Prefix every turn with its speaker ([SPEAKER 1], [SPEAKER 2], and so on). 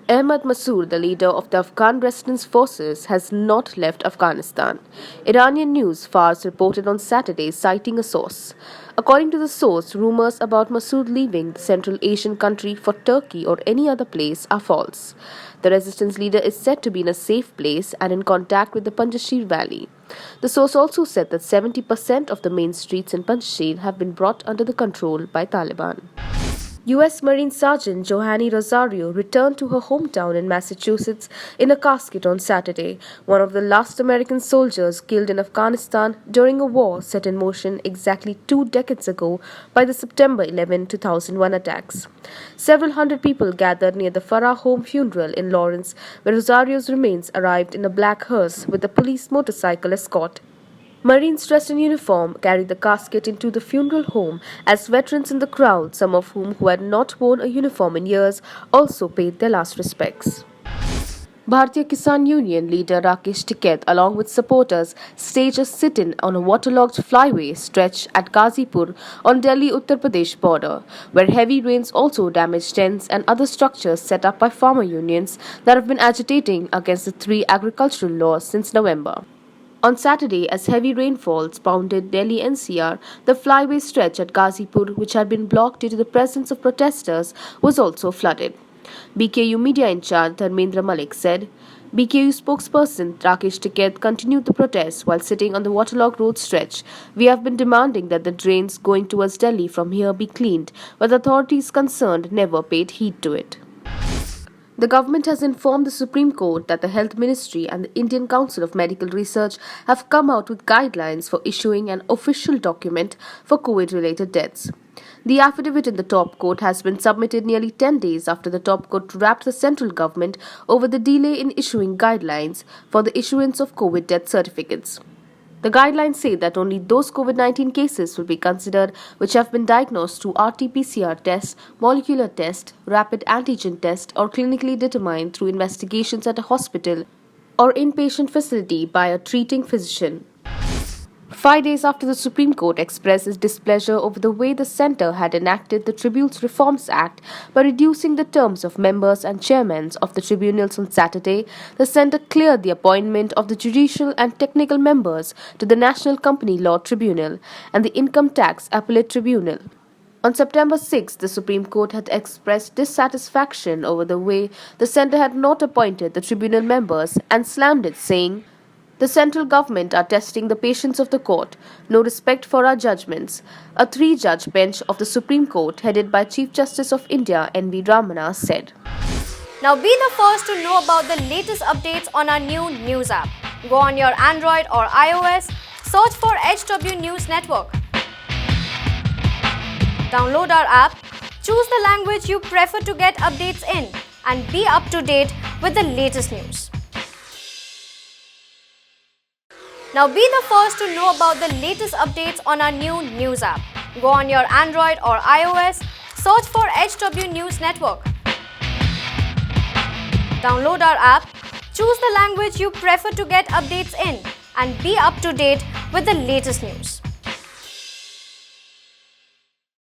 [SPEAKER 1] Ahmad Massoud, the leader of the Afghan resistance forces, has not left Afghanistan. Iranian news Fars reported on Saturday, citing a source. According to the source, rumors about Massoud leaving the Central Asian country for Turkey or any other place are false. The resistance leader is said to be in a safe place and in contact with the Panjshir Valley. The source also said that 70% of the main streets in Panjshir have been brought under the control by Taliban. U.S. Marine Sergeant Johanny Rosario returned to her hometown in Massachusetts in a casket on Saturday, one of the last American soldiers killed in Afghanistan during a war set in motion exactly 2 decades ago by the September 11, 2001 attacks. Several hundred people gathered near the Farah home funeral in Lawrence, where Rosario's remains arrived in a black hearse with a police motorcycle escort. Marines dressed in uniform carried the casket into the funeral home as veterans in the crowd, some of whom who had not worn a uniform in years, also paid their last respects. Bharatiya Kisan Union leader Rakesh Tikait, along with supporters, staged a sit-in on a waterlogged flyway stretch at Ghazipur on Delhi-Uttar Pradesh border, where heavy rains also damaged tents and other structures set up by farmer unions that have been agitating against the 3 agricultural laws since November. On Saturday, as heavy rainfalls pounded Delhi NCR, the flyway stretch at Ghazipur, which had been blocked due to the presence of protesters, was also flooded. BKU media in charge Dharmendra Malik said, BKU spokesperson Rakesh Tikait continued the protest while sitting on the waterlogged road stretch. We have been demanding that the drains going towards Delhi from here be cleaned, but the authorities concerned never paid heed to it. The government has informed the Supreme Court that the Health Ministry and the Indian Council of Medical Research have come out with guidelines for issuing an official document for COVID-related deaths. The affidavit in the top court has been submitted nearly 10 days after the top court rapped the central government over the delay in issuing guidelines for the issuance of COVID death certificates. The guidelines say that only those COVID-19 cases will be considered which have been diagnosed through RT-PCR test, molecular test, rapid antigen test, or clinically determined through investigations at a hospital or inpatient facility by a treating physician. 5 days after the Supreme Court expressed its displeasure over the way the centre had enacted the Tribunals Reforms Act by reducing the terms of members and chairmen of the tribunals on Saturday, the centre cleared the appointment of the judicial and technical members to the National Company Law Tribunal and the Income Tax Appellate Tribunal. On September 6, the Supreme Court had expressed dissatisfaction over the way the centre had not appointed the tribunal members and slammed it, saying, "The central government are testing the patience of the court. No respect for our judgments." A 3-judge bench of the Supreme Court, headed by Chief Justice of India N.V. Ramana, said.
[SPEAKER 2] Now be the first to know about the latest updates on our new news app. Go on your Android or iOS, search for HW News Network. Download our app, choose the language you prefer to get updates in, and be up to date with the latest news. Now be the first to know about the latest updates on our new news app. Go on your Android or iOS, search for HW News Network. Download our app, choose the language you prefer to get updates in, and be up to date with the latest news.